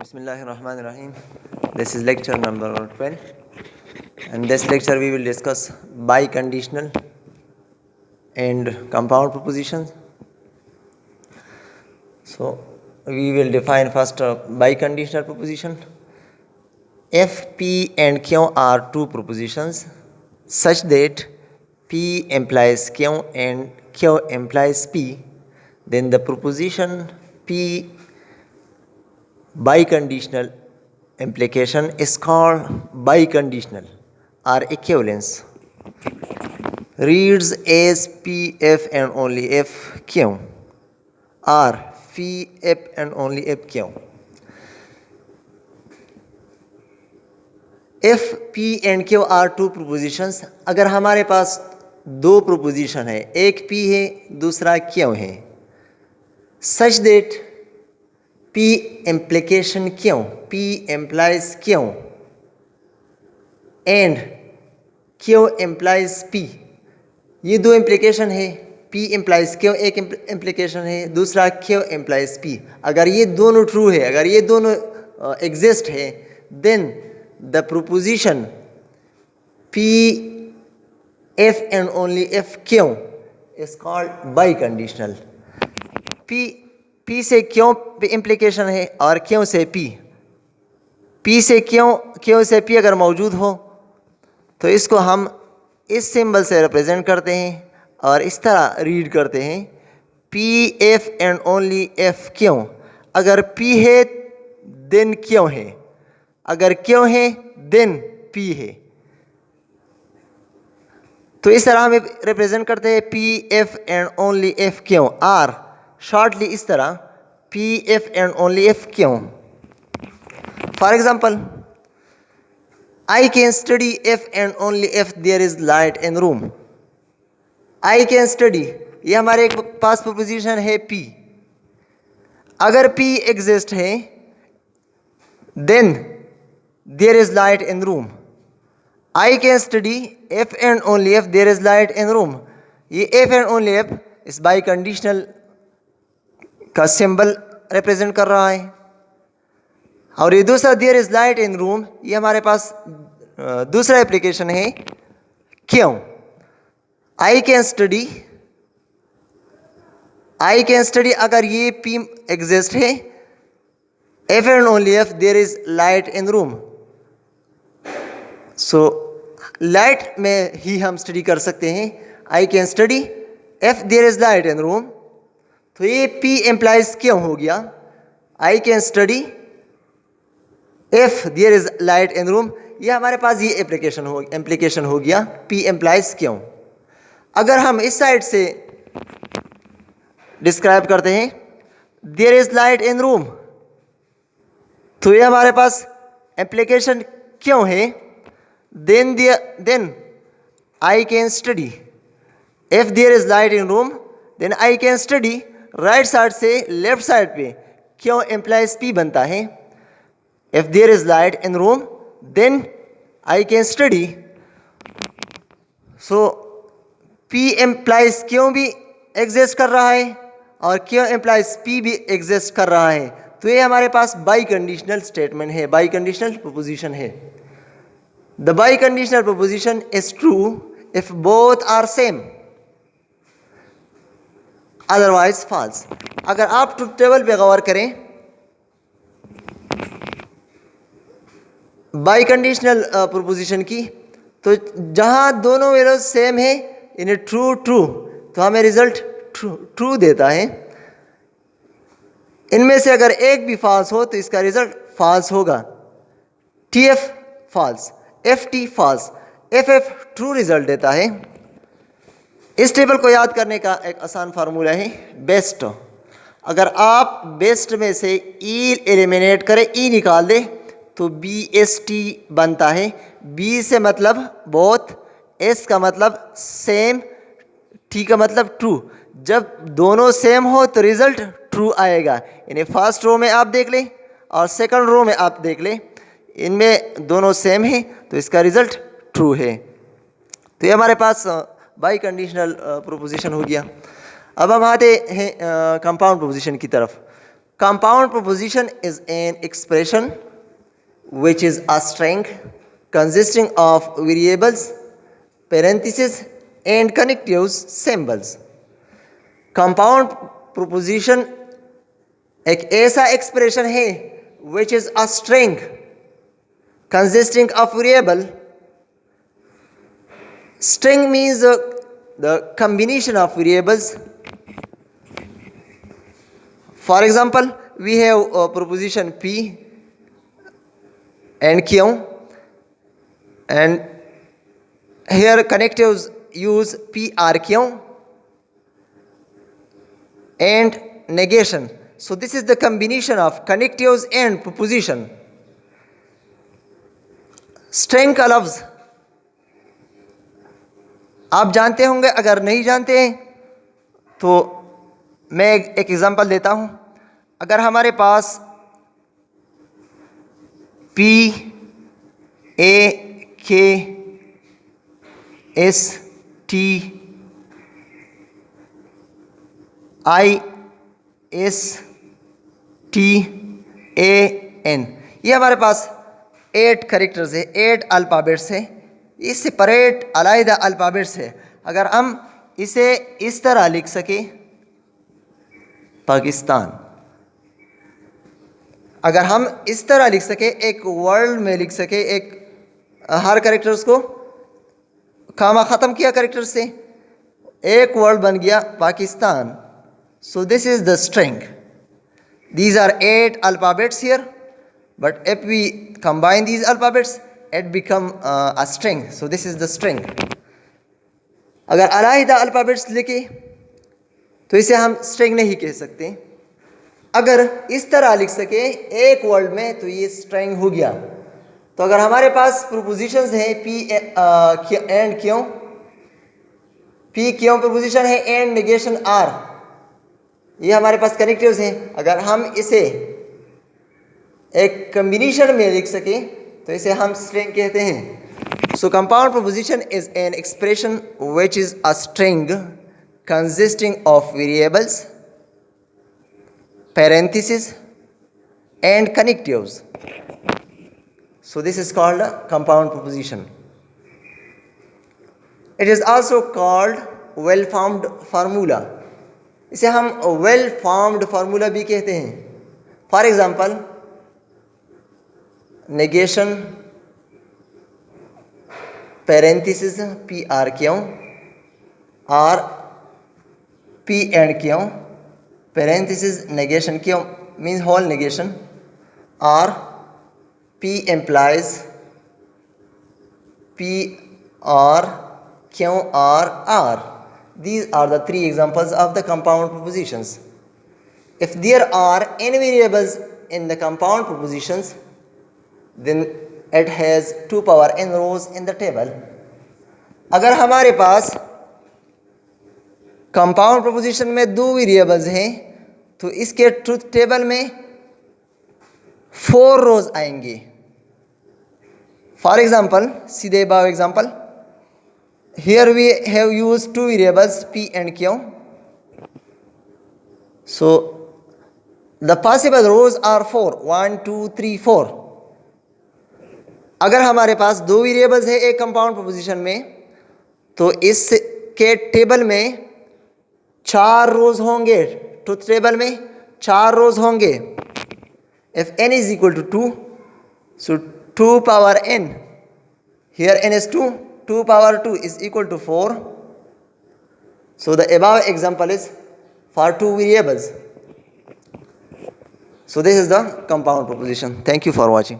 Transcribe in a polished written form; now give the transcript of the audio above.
Bismillahirrahmanirrahim. This is lecture number 12. In this lecture we will discuss biconditional and compound propositions. So we will define first a biconditional proposition. If P and Q are two propositions such that P implies Q and Q implies P, then the proposition P biconditional implication is called biconditional or equivalence. Reads as P if and only if Q or Phi if and only if Q. If P and Q are two propositions, अगर हमारे पास दो proposition है, एक P है दूसरा Q है, such that P implication Q, P implies Q and Q implies P, ये दो implication है. P implies Q एक implication है, दूसरा Q implies P. अगर ये दोनों true है, अगर ये दोनों exist है, then the proposition P if and only if Q is called biconditional. P से Q पे implication है और Q से P. P से Q से P अगर मौजूद हो तो इसको हम इस सिंबल से रिप्रेजेंट करते हैं और इस तरह रीड करते हैं P if and only if Q. अगर P है then Q है, अगर Q है then P है. तो इस तरह हम रिप्रेजेंट करते हैं P if and only if Q और शॉर्टली इस तरह P if and only if Q. For example, I can study if and only if there is light in room. I can study, ये हमारे एक पास proposition है P. अगर P exist है then there is light in room. I can study if and only if there is light in room. ये if and only if इस biconditional का symbol represent कर रहा है. और ये दूसरा there is light in room, ये हमारे पास दूसरा एप्लीकेशन है क्यों. आई कैन स्टडी अगर ये पी एग्जिस्ट है if and only if there is light in room. So light में ही हम स्टडी कर सकते हैं. I can study if there is light in room, तो ये P एम्प्लाइज क्यों हो गया. I can study if there is light in room, ये हमारे पास ये एप्लीकेशन हो गया P एम्प्लाइज क्यों. अगर हम इस साइड से डिस्क्राइब करते हैं there is light in room, तो ये हमारे पास एप्लीकेशन क्यों है. Then I can study if there is light in room, then I can study. Right side से लेफ्ट साइड पे क्यों एम्प्लाइज P बनता है. If there is light in room then I can study. So P implies क्यों भी exist कर रहा है और क्यों एम्प्लाइज P भी एग्जिस्ट कर रहा है. तो ये हमारे पास बाइकंडीशनल स्टेटमेंट है, बाइकंडीशनल प्रोपोजिशन है. The biconditional proposition is true if both are same, otherwise false. अगर आप ट्रुथ टेबल पे गौर करें बाइकंडीशनल प्रोपोजिशन की, तो जहां दोनों वैल्यूज सेम है इन्हें ट्रू तो हमें रिजल्ट ट्रू देता है. इनमें से अगर एक भी फॉल्स हो तो इसका रिजल्ट फॉल्स होगा. TF false, FT false, FF true result देता है. इस टेबल को याद करने का एक आसान फार्मूला है बेस्ट. अगर आप बेस्ट में से ई एलिमिनेट करें, ई निकाल दे, तो BST बनता है. B से मतलब बोथ, S का मतलब सेम, T का मतलब ट्रू. जब दोनों सेम हो तो रिजल्ट ट्रू आएगा. यानी फर्स्ट रो में आप देख लें और सेकंड रो में आप देख लें, इनमें दोनों सेम है तो इसका रिजल्ट ट्रू है. तो ये हमारे पास बाइकंडीशनल प्रोपोजिशन हो गया. अब हम आते हैं कंपाउंड प्रोपोजिशन की तरफ. Compound proposition is an expression which is a string consisting of variables, parentheses and connective symbols. Compound proposition एक ऐसा expression है which is a string consisting of variable. String means the combination of variables. For example, we have a proposition P and Q, and here connectives use PRQ and negation. So this is the combination of connectives and proposition. String का लफ्ज़ आप जानते होंगे, अगर नहीं जानते हैं तो मैं एक एग्जांपल देता हूं. अगर हमारे पास PAKSTISTAN, ये हमारे पास 8 कैरेक्टर्स है, 8 अल्फ़ाबेट्स है. ये सेपरेट अलग अल्फ़ाबेट्स है. अगर हम इसे इस तरह लिख सके पाकिस्तान, अगर हम इस तरह लिख सके, एक वर्ड में लिख सके, एक हर कैरेक्टर्स को कामा ख़त्म किया कैरेक्टर से, एक वर्ड बन गया Pakistan. So this is the string. These are 8 alphabets here, but if we combine these alphabets it become a string. So this is the string. अगर अलग अल्फ़ाबेट्स लिखे तो इसे हम स्ट्रिंग नहीं कह सकते. अगर इस तरह लिख सके एक वर्ड में तो ये स्ट्रिंग हो गया. तो अगर हमारे पास प्रोपोजिशंस हैं पी एंड क्यों, पी क्यों प्रोपोजिशन है एंड नेगेशन आर, ये हमारे पास कनेक्टिव्स हैं. अगर हम इसे एक कॉम्बिनेशन में लिख सके तो इसे हम स्ट्रिंग कहते हैं. सो compound proposition is an expression which is a string consisting of variables, parentheses and connectives. So this is called a compound proposition. It is also called well formed formula. इसे हम well formed formula भी कहते हैं. For example, negation parentheses PRQ or P and Q parentheses negation Q means whole negation, or P implies P or Q or R. These are the 3 examples of the compound propositions. If there are n variables in the compound propositions, then it has 2 power n rows in the table. अगर हमारे पास compound proposition में 2 variables हैं तो इसके truth table में 4 रोज आएंगे. For example, सीधे बाव example, here we have use 2 variables P and Q. So the possible rows are 4, 1 2 3 4. अगर हमारे पास 2 वेरिएबल्स है एक कंपाउंड प्रोपोजिशन में तो इसके टेबल में 4 रोज होंगे. ट्रूथ टेबल में 4 रोज होंगे. If n is equal to 2, so 2 power n, here n is 2, 2 power 2 is equal to 4. So the above example is for 2 variables. So this is the compound proposition. Thank you for watching.